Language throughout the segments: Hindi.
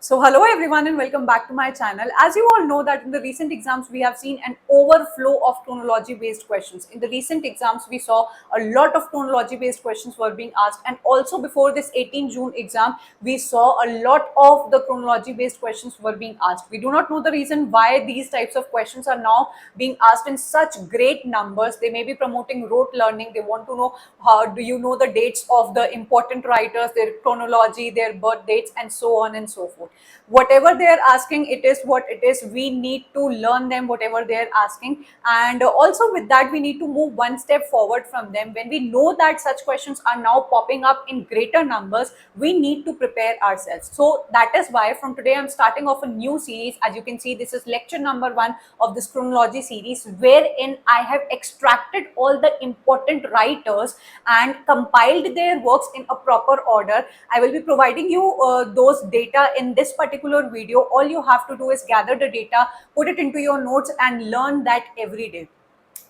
So hello everyone and welcome back to my channel. As you all know that in the recent exams we have seen an overflow of chronology based questions. In the recent exams we saw a lot of chronology based questions were being asked, and also before this 18 June exam we saw a lot of the chronology based questions were being asked. We do not know the reason why these types of questions are now being asked in such great numbers. They may be promoting rote learning. They want to know how do you know the dates of the important writers, their chronology, their birth dates, and so on and so forth. Whatever they are asking, it is what it is. We need to learn them whatever they are asking, and also with that we need to move one step forward from them. When we know that such questions are now popping up in greater numbers, we need to prepare ourselves. So that is why from today I'm starting off a new series. As you can see, this is lecture number 1 of this chronology series, wherein I have extracted all the important writers and compiled their works in a proper order. I will be providing you those data in this particular video. All you have to do is gather the data, put it into your notes, and learn that every day.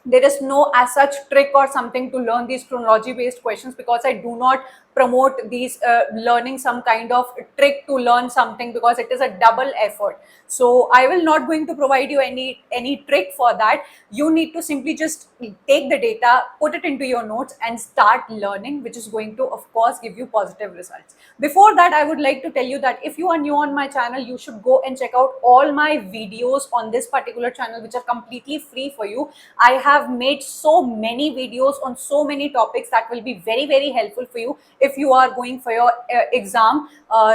There is no as such trick or something to learn these chronology based questions, because I do not promote these learning some kind of trick to learn something, because it is a double effort. So I will not going to provide you any trick for that. You need to simply just take the data, put it into your notes, and start learning, which is going to of course give you positive results. Before that, I would like to tell you that if you are new on my channel, you should go and check out all my videos on this particular channel, which are completely free for you. I have made so many videos on so many topics that will be very helpful for you if you are going for your exam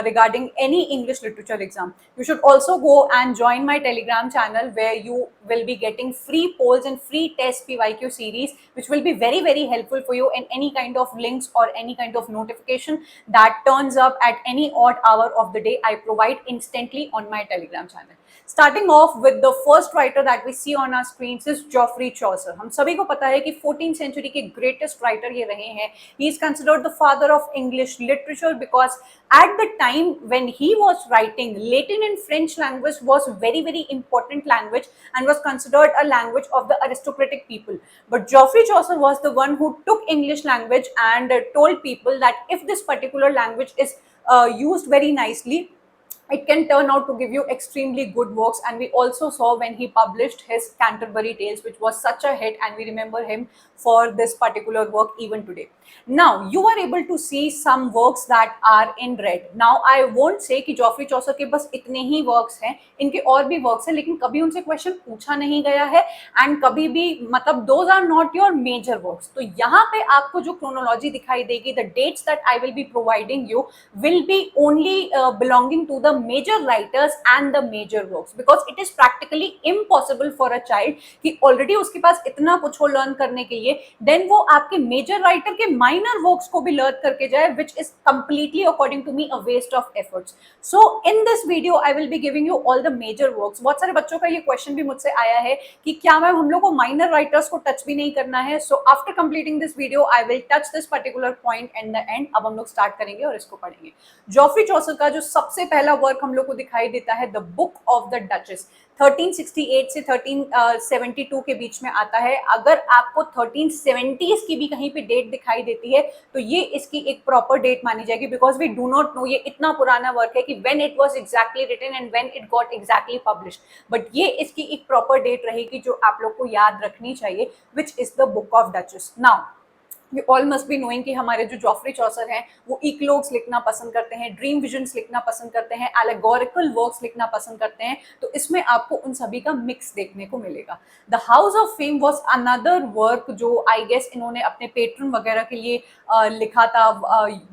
regarding any English literature exam. You should also go and join my Telegram channel, where you will be getting free polls and free test PYQ series, which will be very helpful for you in any kind of links or any kind of notification that turns up at any odd hour of the day. I provide instantly on my Telegram channel. Starting off with the first writer that we see on our screens is Geoffrey Chaucer. हम सभी को पता है कि 14th century के greatest writer ये रहे हैं. He is considered the father of English literature, because at the time when he was writing, Latin and French language was very important language and was considered a language of the aristocratic people. But Geoffrey Chaucer was the one who took English language and told people that if this particular language is used very nicely, it can turn out to give you extremely good works. And we also saw when he published his Canterbury Tales, which was such a hit, and we remember him for this particular work even today. Now you are able to see some works that are in red. Now I won't say कि Geoffrey Chaucer के बस इतने ही works हैं, इनके और भी works हैं, लेकिन कभी उनसे question पूछा नहीं गया है, and कभी भी मतलब those are not your major works. तो यहाँ पे आपको जो chronology दिखाई देगी, the dates that I will be providing you will be only belonging to the major writers and the major works, because it is practically impossible for a child कि already उसके पास इतना कुछ हो learn करने के लिए, then वो आपके major writer के minor works को भी learn करके जाए, which is completely according to me a waste of efforts. So in this video I will be giving you all the major works. बहुत सारे बच्चों का ये question भी मुझसे आया है कि क्या मैम हम लोग को minor writers को touch भी नहीं करना है. So after completing this video I will touch this particular point in the end. अब हम लोग start करेंगे और इसको पढ़ेंगे. Geoffrey Chaucer का जो सबसे पहला वर्क हम लोग को दिखाई देता है, the book of the duchess, 1368 से 1372 के बीच में आता है. अगर आपको 1370s की भी कहीं पे डेट दिखाई देती है तो ये इसकी एक प्रॉपर डेट मानी जाएगी, because we do not know ये इतना पुराना वर्क है कि when it was exactly written and when it got exactly published. But ये इसकी एक प्रॉपर डेट रहेगी जो आप लोग को याद रखनी चाहिए, which is the book of duchess. Now You all must be knowing कि हमारे जो जॉफ्री चॉसर हैं वो इक्लोग्स लिखना पसंद करते हैं, ड्रीम विजन्स लिखना पसंद करते हैं, एलेगोरिकल वर्क्स लिखना पसंद करते हैं. तो इसमें आपको उन सभी का मिक्स देखने को मिलेगा. The house of fame was another work जो आई गेस इन्होंने अपने पेट्रन वगैरह के लिए लिखा था,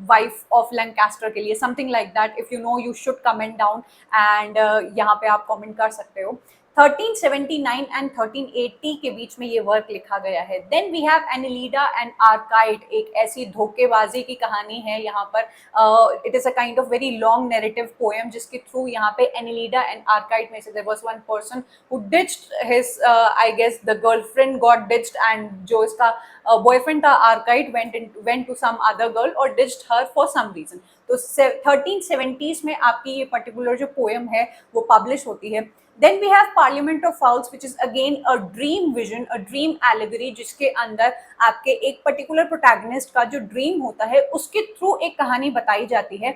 वाइफ ऑफ लैंकास्टर के लिए, something like that. If you know you should comment down, and यहाँ पे आप कमेंट कर सकते हो. 1379 एंड 1380 के बीच में ये वर्क लिखा गया है. Then we have Anelida and Arcite. एक ऐसी धोखेबाजी की कहानी है यहाँ पर. It is a kind of very long narrative poem जिसके थ्रू यहाँ पे एनिलीडा एंड आर्काइड में से there was one person who ditched his I guess the girlfriend got ditched, and जो इसका बॉयफ्रेंड था Arcite went to some other girl और ditched her for some reason. तो 1370s में आपकी ये पर्टिकुलर जो पोएम है वो पब्लिश होती है. Then we have Parliament of Fowls, which is again a dream vision, a dream allegory, जिसके अंदर आपके एक पर्टिकुलर प्रोटैगनिस्ट का जो ड्रीम होता है उसके थ्रू एक कहानी बताई जाती है.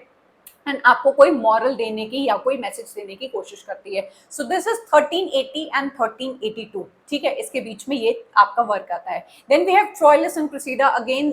एंड आपको कोई मॉरल देने की या कोई मैसेज देने की कोशिश करती है. सो दिस इज 1380 एंड 1382. ठीक है, इसके बीच में ये आपका वर्क आता है. Then we have Troilus and Criseyde. Again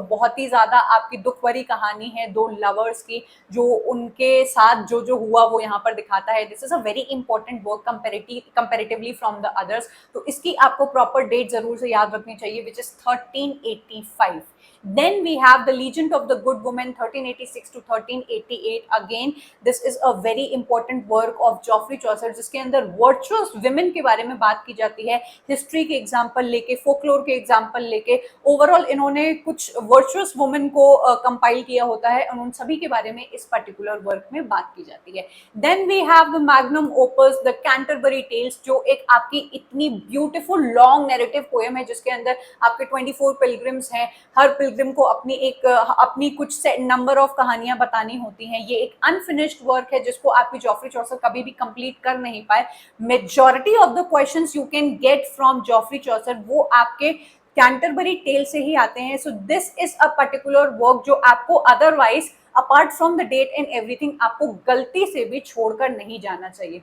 बहुत ही ज्यादा आपकी दुख भरी कहानी है दो लवर्स की, जो उनके साथ जो जो हुआ वो यहाँ पर दिखाता है. This is a very important work comparatively from the others. तो इसकी आपको प्रॉपर डेट जरूर से याद रखनी चाहिए, which is 1385. Then we have the Legend of the Good Woman 1386 to 1388. Again, this is a very important work of Geoffrey Chaucer, जिसके अंदर virtuous women के बारे में बात की जाती है. हिस्ट्री के एग्जाम्पल लेके, फोकलोर के एग्जाम्पल लेके, ओवरऑल इन्होंने कुछ वर्चुअस वुमेन को कंपाइल किया होता है और उन सभी के बारे में इस पर्टिकुलर वर्क में बात की जाती है. Then we have the magnum opus the Canterbury Tales, जो एक आपकी इतनी ब्यूटीफुल लॉन्ग नैरेटिव पोएम है जिसके अंदर आपके 24 पिलग्रिम्स हैं. हर पिलग्रिम को अपनी कुछ नंबर ऑफ कहानियां बतानी होती हैं. ये एक अनफिनिश्ड वर्क है जिसको आपकी जॉफ्री चौसर कभी भी कंप्लीट कर नहीं पाए. Majority of the questions you can get from Geoffrey Chaucer वो आपके कैंटरबरी टेल से ही आते हैं. So this is a particular work जो आपको otherwise apart from the date and everything आपको गलती से भी छोड़कर नहीं जाना चाहिए.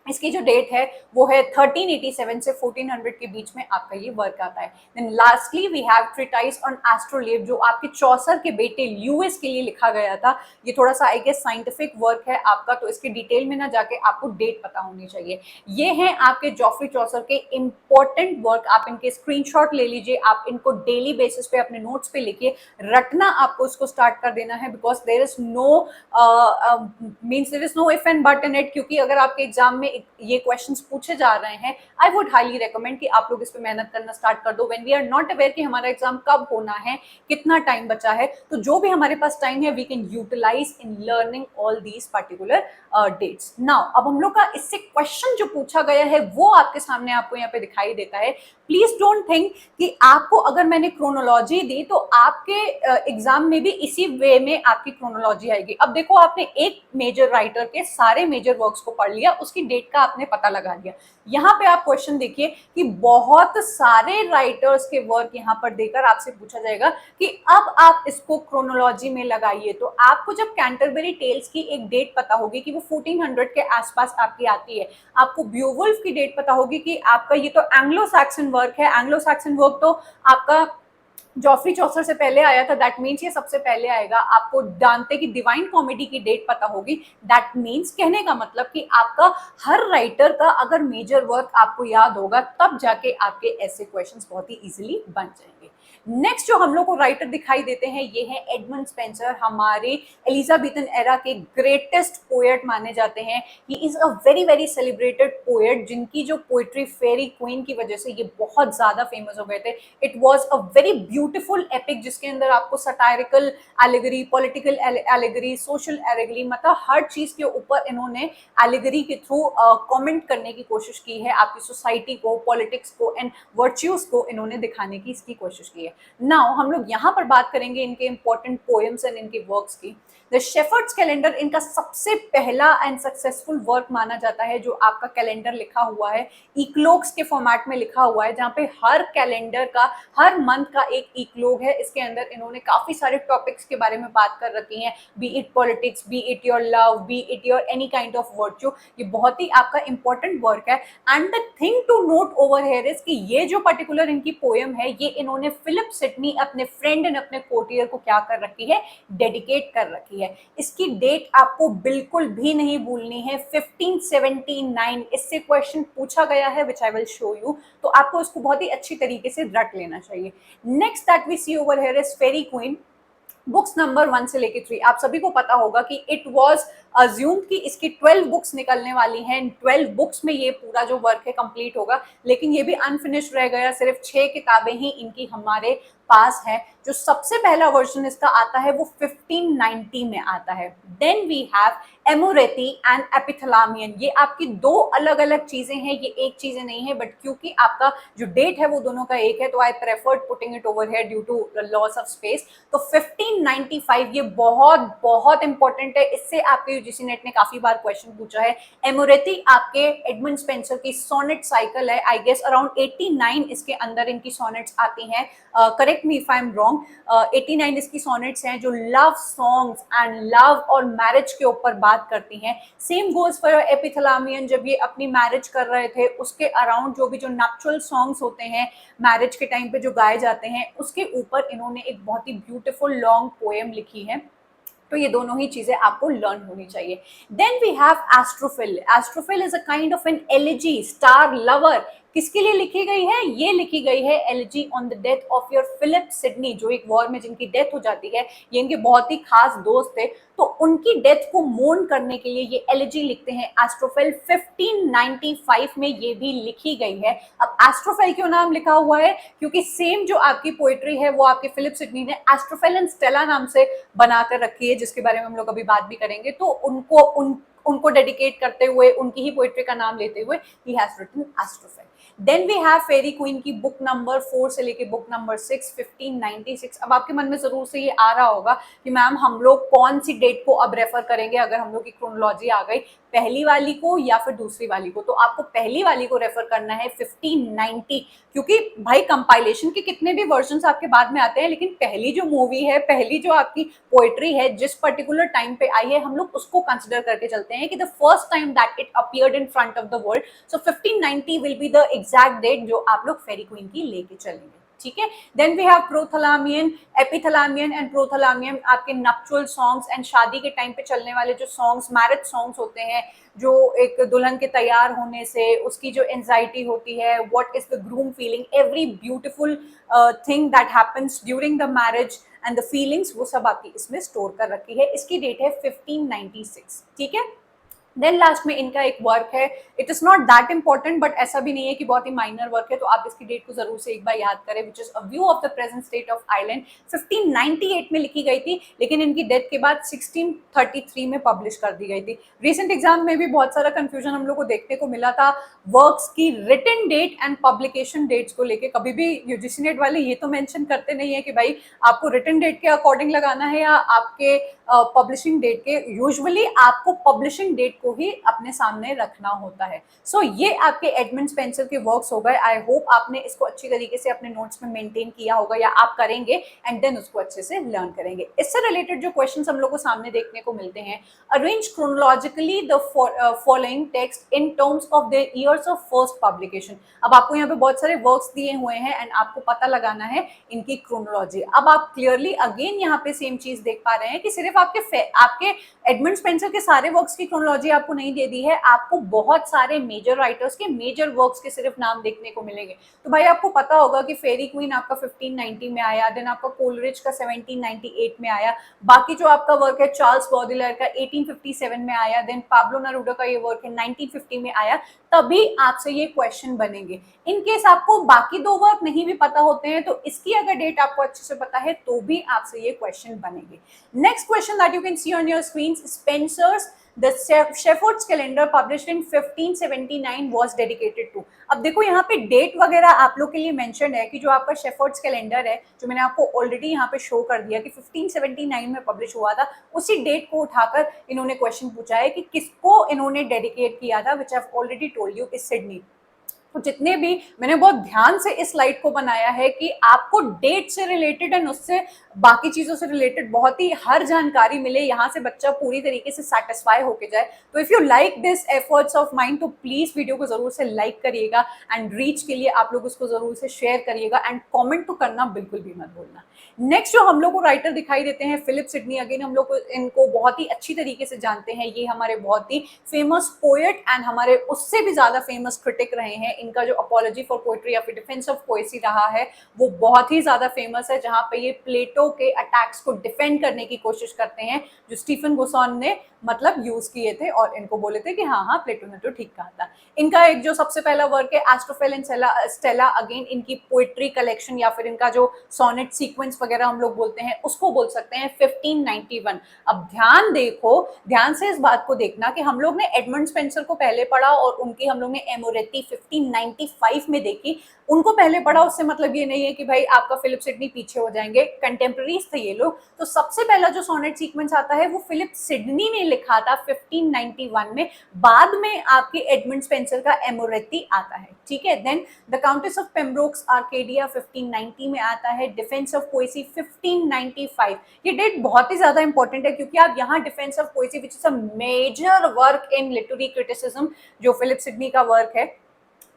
इसकी जो डेट है वो है 1387 से 1400 के बीच में आपका ये वर्क आता है. Then lastly we have treatise on astrolabe, जो आपके चौसर के बेटे ल्यूइस के लिए लिखा गया था. ये थोड़ा सा आई गेस साइंटिफिक वर्क है आपका, तो इसके डिटेल में ना जाके आपको डेट पता होनी चाहिए. ये हैं आपके जॉफ्री चौसर के इंपॉर्टेंट वर्क. आप इनके स्क्रीनशॉट ले लीजिए, आप इनको डेली बेसिस पे अपने नोट्स पे लिखिए. रटना आपको उसको स्टार्ट कर देना है, because there is know if and but in it. क्योंकि अगर आपके एग्जाम में ये क्वेश्चंस पूछे जा रहे हैं, आई वुड हाईली रेकमेंड कि आप लोग इस पे मेहनत करना स्टार्ट कर दो. When we are not aware कि हमारा एग्जाम कब होना है, कितना टाइम बचा है, तो जो भी हमारे पास टाइम है we can utilize in learning all these particular dates. Now अब हम लोग का इससे क्वेश्चन जो पूछा गया है वो आपके सामने आपको यहाँ पे दिखाई देता है. प्लीज डोंट थिंक कि आपको अगर मैंने क्रोनोलॉजी दी तो आपके एग्जाम में भी इसी वे में आपकी क्रोनोलॉजी आएगी. अब देखो, आपने एक मेजर राइटर के सारे मेजर वर्क्स को पढ़ लिया, उसकी डेट का आपने पता लगा लिया. यहाँ पे आप क्वेश्चन देखिए कि बहुत सारे राइटर्स के वर्क यहाँ पर देकर आपसे पूछा जाएगा कि अब आप इसको क्रोनोलॉजी में लगाइए. तो आपको जब कैंटरबरी टेल्स की एक डेट पता होगी कि वो 1400 के आसपास आपकी आती है, आपको ब्यूवुल्फ की डेट पता होगी कि आपका ये तो एंग्लो सैक्सन वर्क है. एंग्लो सैक्सन वर्क तो आपका जॉफ्री चौसर से पहले आया था, दैट मीन्स ये सबसे पहले आएगा. आपको डांते की डिवाइन कॉमेडी की डेट पता होगी, दैट मीन्स कहने का मतलब कि आपका हर राइटर का अगर मेजर वर्क आपको याद होगा तब जाके आपके ऐसे क्वेश्चंस बहुत ही इजीली बन जाएंगे. नेक्स्ट जो हम लोग को राइटर दिखाई देते हैं ये है एडमंड स्पेंसर, हमारे एलिजाबेथन एरा के ग्रेटेस्ट पोएट माने जाते हैं. He is a very very celebrated poet, जिनकी जो पोएट्री फेरी क्वीन की वजह से ये बहुत ज्यादा फेमस हो गए थे. It was a very beautiful epic जिसके अंदर आपको satirical allegory, political allegory, social allegory, मतलब हर चीज के ऊपर इन्होंने एलिगरी के थ्रू कमेंट करने की कोशिश की है. आपकी सोसाइटी को, पॉलिटिक्स को एंड वर्च्यूज को इन्होंने दिखाने की इसकी कोशिश की है. नाउ हम लोग यहाँ पर बात करेंगे इनके इंपॉर्टेंट पोएम्स एंड इनके वर्क्स की. द शेफर्ड्स कैलेंडर इनका सबसे पहला एंड सक्सेसफुल वर्क माना जाता है, जो आपका कैलेंडर लिखा हुआ है इक्लोग्स के फॉर्मेट में लिखा हुआ है, जहाँ पे हर कैलेंडर का, हर मंथ का एक इक्लोग है. इसके अंदर इन्होंने काफी सारे टॉपिक्स के बारे में बात कर रखी है, be it politics, be it your love, be it your any kind of virtue. ये बहुत ही आपका इंपॉर्टेंट वर्क है. And the thing to note over here is कि ये जो पर्टिकुलर इनकी पोएम है ये इन्होंने फिलिप सिडनी अपने फ्रेंड एंड अपने कोर्टियर को क्या कर रखी है, डेडिकेट कर रखी है. इसकी डेट आपको बिल्कुल भी नहीं भूलनी है, 1579. इससे क्वेश्चन पूछा गया है विच आई विल शो यू, तो आपको इसको बहुत ही अच्छी तरीके से रट लेना चाहिए. Next that we see over here is Faerie Queene. Books number 1 से लेके 3 आप सभी को पता होगा कि इट वॉज अज्यूम्ड कि इसकी 12 बुक्स निकलने वाली हैं. 12 बुक्स में ये पूरा जो वर्क है कंप्लीट होगा, लेकिन ये भी अनफिनिश्ड रह गया. सिर्फ 6 किताबें ही इनकी हमारे पास है. जो सबसे पहला वर्जन इसका आता है वो 1590 में आता है. देन वी हैव एमोरेती एंड एपिथैलामियन, ये आपकी दो अलग अलग चीजें हैं, ये एक चीजें नहीं है, बट क्योंकि आपका जो डेट है वो दोनों का एक है, तो I preferred putting it over here due to loss of space. तो 1595 ये बहुत बहुत इंपॉर्टेंट है, इससे आपके यूजीसी नेट ने काफी बार क्वेश्चन पूछा है। एमोरेती आपके एडमंड स्पेंसर की सोनेट साइकिल है, आई गेस अराउंड 89 इसके अंदर इनकी सोनेट्स आती हैं, correct me if I am wrong, 89 इसकी सोनेट्स हैं जो लव सॉन्ग्स एंड लव और मैरिज के ऊपर बात करती हैं। सेम गोज फॉर एपिथैलामियन, जब ये अपनी मैरिज कर रहे थे उसके अराउंड जो भी जो नैचुरल सॉन्ग्स होते हैं मैरिज के टाइम पे जो गाए जाते हैं उसके ऊपर इन्होंने एक बहुत ही ब्यूटीफुल लॉन्ग पोएम लिखी है। तो ये दोनों ही चीजें आपको लर्न होनी चाहिए। Then we have Astrophel. Astrophel is a kind of an elegy, star lover. किसके लिए लिखी गई है? ये लिखी गई है elegy on the death of your Philip Sidney, जो एक वॉर में जिनकी डेथ हो जाती है। ये इनके बहुत ही खास दोस्त थे, तो उनकी डेथ को मोर्न करने के लिए ये एलिजी लिखते हैं। एस्ट्रोफिल 1595 में ये भी लिखी गई है। अब एस्ट्रोफिल क्यों नाम लिखा हुआ है? क्योंकि सेम जो आपकी पोएट्री है वो आपके फिलिप सिडनी ने एस्ट्रोफिल एंड स्टेला नाम से बनाकर रखी है, जिसके बारे में हम लोग अभी बात भी करेंगे। तो उनको डेडिकेट करते हुए, उनकी ही पोएट्री का नाम लेते हुए ही has written Astrophel. Then we have Faerie Queene की बुक नंबर 4 से लेके बुक नंबर 6, 1596। अब आपके मन में जरूर से ये आ रहा होगा कि मैम हम लोग कौन सी डेट को अब रेफर करेंगे अगर हम लोग की क्रोनोलॉजी आ गई, पहली वाली को या फिर दूसरी वाली को? तो आपको पहली वाली को रेफर करना है 1590, क्योंकि भाई कंपाइलेशन के कितने भी वर्जन्स आपके बाद में आते हैं, लेकिन पहली जो मूवी है, पहली जो आपकी पोएट्री है जिस पर्टिकुलर टाइम पे आई है, हम लोग उसको कंसिडर करके चलते हैं कि the first time that it appeared in front of the world. So 1590 will be the exact date जो आप लोग फेरी क्वीन की लेके चलेंगे, ठीक है। देन वी हैव प्रोथैलामियन, एपिथैलामियन एंड प्रोथैलामियन, आपके नक्चुअल सॉन्ग्स एंड शादी के टाइम पे चलने वाले जो सॉन्ग्स, मैरिज सॉन्ग्स होते हैं, जो एक दुल्हन के तैयार होने से उसकी जो एंजाइटी होती है, what is the groom feeling, every beautiful thing that happens during the marriage and the feelings, वो सब आपकी इसमें स्टोर कर रखी है। इसकी डेट है 1596, ठीक है। देन लास्ट में इनका एक वर्क है, it is not that important but ऐसा भी नहीं है कि बहुत ही माइनर वर्क है, तो आप इसकी डेट को जरूर से एक बार याद करें, विच is a view of the present state of Ireland. 1598 में लिखी गई थी, लेकिन इनकी डेथ के बाद 1633 में पब्लिश कर दी गई थी। रिसेंट एग्जाम में भी बहुत सारा कंफ्यूजन हम लोग को देखने को मिला था वर्क्स की written date and publication dates को लेके। कभी भी यूजीसी नेट वाले ये तो मेंशन करते नहीं है कि भाई आपको रिटन डेट के अकॉर्डिंग लगाना है या आपके पब्लिशिंग डेट के। यूजुअली आपको पब्लिशिंग डेट को ही अपने सामने रखना होता है। सो ये आपके एडमंड स्पेंसर के वर्क्स हो गए। आई होप आपने इसको अच्छी तरीके से अपने नोट्स में मेंटेन किया होगा या आप करेंगे एंड देन उसको अच्छे से लर्न करेंगे। इससे रिलेटेड जो क्वेश्चंस हम लोग को सामने देखने को मिलते हैं, arrange chronologically the following text in terms of the years of first publication. अब आपको यहाँ पे बहुत सारे वर्क्स दिए हुए हैं एंड आपको पता लगाना है इनकी क्रोनोलॉजी। अब आप क्लियरली अगेन यहाँ पे सेम चीज देख पा रहे हैं कि सिर्फ आपके एडमंड स्पेंसर के सारे वर्क्स की क्रोनोलॉजी आपको नहीं दे दी है, आपको बहुत सारे मेजर राइटर्स के मेजर वर्क्स के सिर्फ नाम देखने को मिलेंगे। तो भाई आपको पता होगा कि फेरी क्वीन आपका 1590 में आया, देन आपका कोलरिज का 1798 में आया, बाकी जो आपका वर्क है चार्ल्स बॉडलेयर का 1857 में आया, देन पाब्लो नेरूदा का ये वर्क है 1950 में आया। तभी आपसे ये क्वेश्चन बनेंगे। इन केस आपको बाकी दो वर्क नहीं भी पता होते हैं तो इसकी अगर डेट आपको अच्छे से पता है तो भी आपसे ये क्वेश्चन बनेंगे। Next question that you can see on your screen, Spencer's The Shepherd's calendar published in 1579 was dedicated to। अब देखो यहाँ पे डेट वगैरह आप लोग के लिए मेंशन है कि जो आपका शेफर्ड्स कैलेंडर है, जो मैंने आपको ऑलरेडी यहाँ पे शो कर दिया कि 1579 में पब्लिश हुआ था, उसी डेट को उठाकर इन्होंने क्वेश्चन पूछा है कि किसको इन्होंने डेडिकेट किया था, which I have already told you, is Sydney. तो जितने भी मैंने बहुत ध्यान से इस स्लाइड को बनाया है कि आपको डेट से रिलेटेड एंड उससे बाकी चीजों से रिलेटेड बहुत ही हर जानकारी मिले, यहाँ से बच्चा पूरी तरीके से सेटिस्फाई होके जाए। तो if you like this efforts of mind तो प्लीज वीडियो को जरूर से लाइक करिएगा एंड रीच के लिए आप लोग उसको जरूर से शेयर करिएगा एंड कमेंट तो करना बिल्कुल भी मत भूलना। नेक्स्ट जो हम लोग को राइटर दिखाई देते हैं फिलिप सिडनी, अगेन हम लोग इनको बहुत ही अच्छी तरीके से जानते हैं। ये हमारे बहुत ही फेमस पोएट एंड हमारे उससे भी ज्यादा फेमस क्रिटिक रहे हैं। इनका जो अपॉलॉजी फॉर पोएट्री या फिर डिफेंस ऑफ पोएसी रहा है वो बहुत ही ज्यादा फेमस है, जहाँ पे ये प्लेटो फेरो के अटैक्स को डिफेंड करने की कोशिश करते हैं, जो स्टीफन गुसॉन ने मतलब यूज किए थे और इनको बोले थे कि हाँ हाँ प्लेटो ने तो ठीक कहा था। इनका एक जो सबसे पहला वर्क है एस्ट्रोफेल एंड स्टेला, अगेन इनकी पोइट्री कलेक्शन या फिर इनका जो सोनेट सीक्वेंस वगैरह हम लोग बोलते हैं उसको बोल सकते हैं 1591। अब ध्यान से इस बात को देखना कि हम लोग ने एडमंड स्पेंसर को पहले पढ़ा और उनकी हम लोग ने एमोरेती 1595 में देखी, उनको पहले पढ़ा उससे मतलब ये नहीं है कि भाई आपका फिलिप सिडनी पीछे हो जाएंगे, कंटेम्प्रेरीज थे ये लोग। तो सबसे पहला जो सोनेट सीक्वेंस आता है वो फिलिप सिडनी ने लिखा था 1591 में, बाद में आपके एडमंड स्पेंसर का एमोरेती आता है, ठीक है। Then the Countess of Pembroke's Arcadia 1590 में आता है, डिफेंस ऑफ पोएसी 1595। ये डेट बहुत ही ज्यादा इंपॉर्टेंट है क्योंकि आप यहाँ defence of poesy which is a major work in literary criticism जो फिलिप सिडनी का वर्क है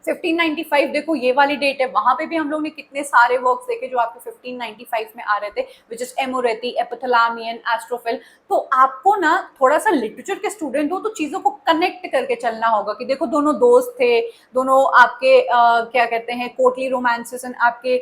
1595, देखो ये वाली डेट है, वहां पे भी हम लोग ने कितने सारे वर्क्स देखे जो आपके 1595 में आ रहे थे, विच इज एमोरेती, एपिथैलामियन, एस्ट्रोफिल। तो आपको ना थोड़ा सा लिटरेचर के स्टूडेंट हो तो चीजों को कनेक्ट करके चलना होगा कि देखो दोनों दोस्त थे, दोनों आपके क्या कहते हैं कोर्टली रोमांसेस एंड आपके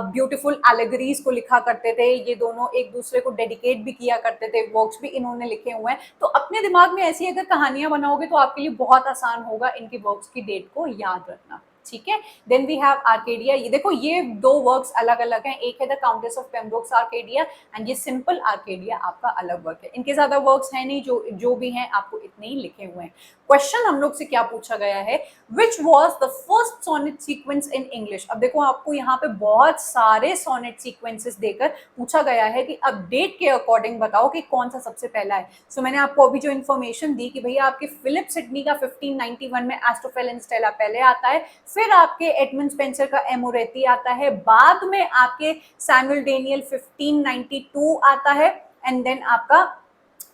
ब्यूटीफुल एलेगरीज को लिखा करते थे, ये दोनों एक दूसरे को डेडिकेट भी किया करते थे, वर्क्स भी इन्होंने लिखे हुए हैं। तो अपने दिमाग में ऐसी अगर कहानियां बनाओगे तो आपके लिए बहुत आसान होगा इनकी वर्क्स की डेट को याद रखना, ठीक है। देन वी हैव आर्केडिया, ये देखो ये दो वर्क्स अलग अलग हैं, एक है the Countess of Pembroke's Arcadia and ये सिंपल आर्केडिया आपका अलग वर्क है। इनके ज्यादा वर्क्स हैं नहीं, जो भी हैं आपको इतने ही लिखे हुए हैं। क्वेश्चन हम लोग से क्या पूछा गया है, which was the first sonnet sequence in English. अब देखो आपको यहाँ पे बहुत सारे सोनेट सीक्वेंसेस देकर पूछा गया है कि अब डेट के अकॉर्डिंग बताओ कि कौन सा सबसे पहला है। सो मैंने आपको अभी जो इन्फॉर्मेशन दी कि भैया आपके फिलिप सिडनी का 1591 में एस्ट्रोफेल एंड स्टेला पहले आता है, फिर आपके एडमंड स्पेंसर का एमोरेती आता है, बाद में आपके सैमुअल डेनियल 1592 आता है एंड देन आपका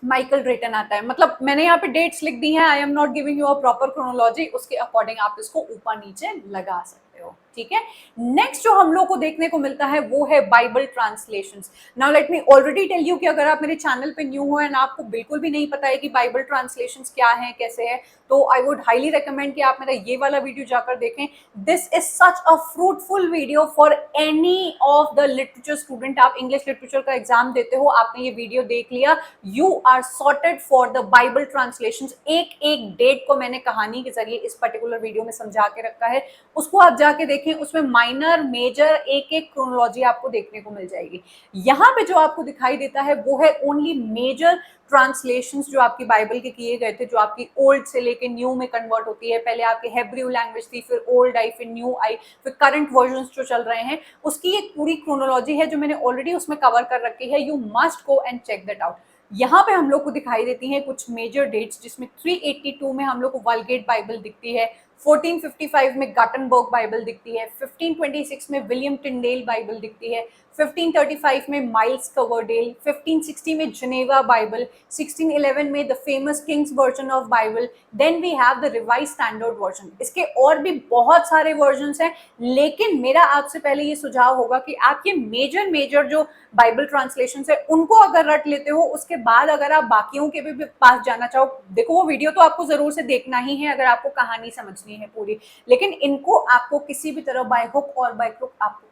माइकल ड्रेटन आता है। मतलब मैंने यहाँ पे डेट्स लिख दी हैं, I am not giving you a proper chronology, उसके अकॉर्डिंग आप इसको ऊपर नीचे लगा सकते हो, ठीक है। नेक्स्ट जो हम लोग को देखने को मिलता है वो है Bible translations. Now let me already tell you कि अगर आप मेरे चैनल पे न्यू हो एंड आपको बिल्कुल भी नहीं पता है कि बाइबल ट्रांसलेशंस क्या है कैसे है, तो आई वुड हाईली रिकमेंड कि आप मेरा ये वाला वीडियो जाकर देखें। This is such a fruitful video for any of the literature student. आप इंग्लिश लिटरेचर का एग्जाम देते हो, आपने ये वीडियो देख लिया, you are sorted for the Bible translations. एक एक डेट को मैंने कहानी के जरिए इस पर्टिकुलर वीडियो में समझा के रखा है, उसको आप जाके देखें, उसमें माइनर मेजर एक एक क्रोनोलॉजी आपको देखने को मिल जाएगी। यहाँ पे जो आपको दिखाई देता है वो है ओनली मेजर ट्रांसलेशंस जो आपकी बाइबल के किए गए थे, जो आपकी ओल्ड से लेके न्यू में कन्वर्ट होती है। पहले आपकी हेब्रू लैंग्वेज थी, फिर ओल्ड आई, फिर न्यू आई, फिर करंट वर्जन्स जो चल रहे हैं, उसकी एक पूरी क्रोनोलॉजी है जो मैंने ऑलरेडी उसमें कवर कर रखी है। You must go and check that out. यहाँ पे हम लोग को दिखाई देती हैं कुछ मेजर डेट्स, जिसमें 382 में हम लोग को वल्गेट बाइबल दिखती है, 1455 में गटनबर्ग बाइबल दिखती है, 1526 में विलियम टिंडेल बाइबल दिखती है, 1535 में माइल्स कवरडेल, 1560 में जिनेवा बाइबल, 1611 में the famous King's version of Bible, then we have the revise standard version. इसके और भी बहुत सारे वर्जन्स हैं, लेकिन मेरा आपसे पहले ये सुझाव होगा कि आप ये मेजर जो बाइबल ट्रांसलेशन है उनको अगर रट लेते हो, उसके बाद अगर आप बाकियों के भी पास जाना चाहो, देखो वो वीडियो तो आपको जरूर से देखना ही है अगर आपको कहानी समझनी है पूरी, लेकिन इनको आपको किसी भी तरह बाय हुक और बाय क्रुक आपको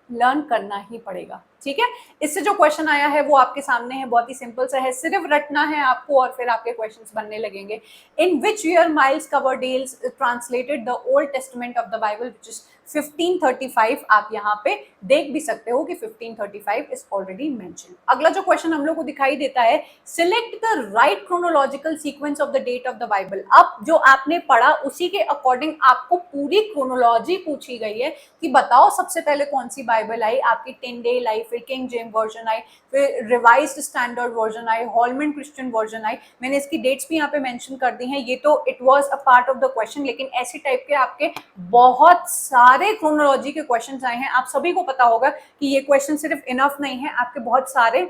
लर्न करना ही पड़ेगा, ठीक है। इससे जो क्वेश्चन आया है वो आपके सामने है, बहुत ही सिंपल सा है, सिर्फ रटना है आपको और फिर आपके क्वेश्चंस बनने लगेंगे। In which year Miles Coverdale's translated the Old Testament of the Bible, which is 1535। आप यहाँ पे देख भी सकते हो कि 1535 इज ऑलरेडी मेंशन। अगला जो क्वेश्चन हम लोग को दिखाई देता है, select the right chronological sequence of the date of the Bible. अब जो आपने पढ़ा उसी के अकॉर्डिंग आपको पूरी क्रोनोलॉजी पूछी गई है कि बताओ सबसे पहले कौन सी बाइबल आई, आपकी टिंडेल आई, फिर किंग जेम्स वर्जन आई, फिर रिवाइज्ड स्टैंडर्ड वर्जन आई, हॉलमैन क्रिश्चियन वर्जन आई। मैंने इसकी डेट्स भी यहाँ पे मेंशन कर दी हैं, ये तो it was a part of the question, लेकिन ऐसी टाइप के आपके बहुत सारे क्रोनोलॉजी के क्वेश्चंस आए हैं। आप सभी को पता होगा कि ये क्वेश्चन सिर्फ इनफ नहीं है, आपके बहुत सारे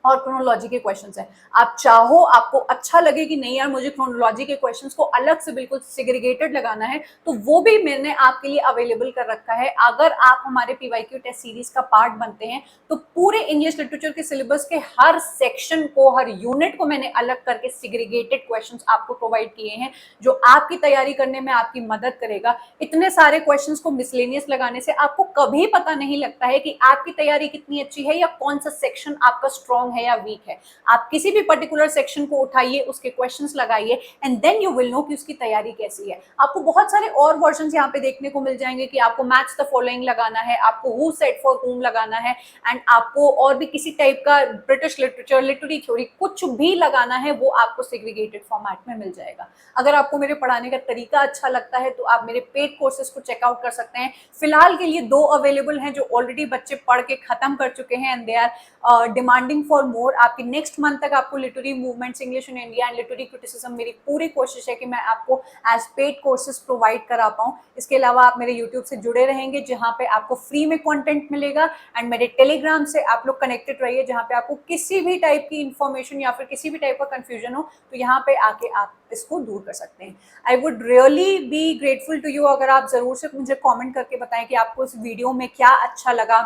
और क्रोनोलॉजी के क्वेश्चंस हैं। आप चाहो, आपको अच्छा लगे कि नहीं यार मुझे क्रोनोलॉजी के क्वेश्चंस को अलग से बिल्कुल सेग्रीगेटेड लगाना है, तो वो भी मैंने आपके लिए अवेलेबल कर रखा है। अगर आप हमारे पीवाईक्यू टेस्ट सीरीज का पार्ट बनते हैं तो पूरे इंग्लिश लिटरेचर के सिलेबस के हर सेक्शन को, हर यूनिट को मैंने अलग करके सेग्रीगेटेड क्वेश्चंस आपको प्रोवाइड किए हैं, जो आपकी तैयारी करने में आपकी मदद करेगा। इतने सारे क्वेश्चंस को मिसलेनियस लगाने से आपको कभी पता नहीं लगता है कि आपकी तैयारी कितनी अच्छी है या कौन सा सेक्शन आपका स्ट्रॉन्ग है या वीक है। आप किसी भी पर्टिकुलर सेक्शन को उठाइए, उसके क्वेश्चंस लगाइए and then you will know कि उसकी तैयारी कैसी है। आपको बहुत सारे और वर्जन यहाँ पे देखने को मिल जाएंगे कि आपको मैच द फॉलोइंग लगाना है, आपको हु सेड फॉर हुम लगाना है, एंड आपको और भी किसी टाइप का ब्रिटिश लिटरेचर, लिटरेरी थ्योरी, कुछ भी लगाना है, वो आपको सेग्रीगेटेड फॉर्मेट में मिल जाएगा। अगर आपको मेरे पढ़ाने का तरीका अच्छा लगता है तो आप मेरे पेड कोर्सेज को चेकआउट कर सकते हैं। फिलहाल के लिए 2 अवेलेबल हैं जो ऑलरेडी बच्चे पढ़ के खत्म कर चुके हैं and they are demanding for more. आपकी नेक्स्ट मंथ तक आपको literary movements English in India and literary criticism, मेरी पूरी कोशिश है कि मैं आपको एज पेड कोर्सेज प्रोवाइड करा पाऊँ। इसके अलावा आप मेरे यूट्यूब से जुड़े रहेंगे जहाँ पे आपको फ्री में कंटेंट मिलेगा, एंड मेरे टेलीग्राम से आप लोग कनेक्टेड रहिए जहाँ पे आपको किसी भी टाइप की इंफॉर्मेशन या फिर किसी भी टाइप का कंफ्यूजन हो तो यहाँ पे आके आप इसको दूर कर सकते हैं। I would really be grateful to you अगर आप जरूर से मुझे कमेंट करके बताएं कि आपको इस वीडियो में क्या अच्छा लगा,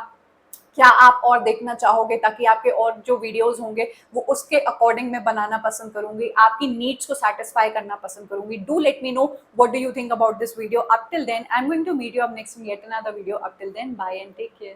क्या आप और देखना चाहोगे, ताकि आपके और जो वीडियोस होंगे वो उसके अकॉर्डिंग मैं बनाना पसंद करूंगी, आपकी नीड्स को सेटिस्फाई करना पसंद करूंगी। Do let me know what do you think about this video. Up till then I am going to meet you up next in yet another video. Up till then bye and take care.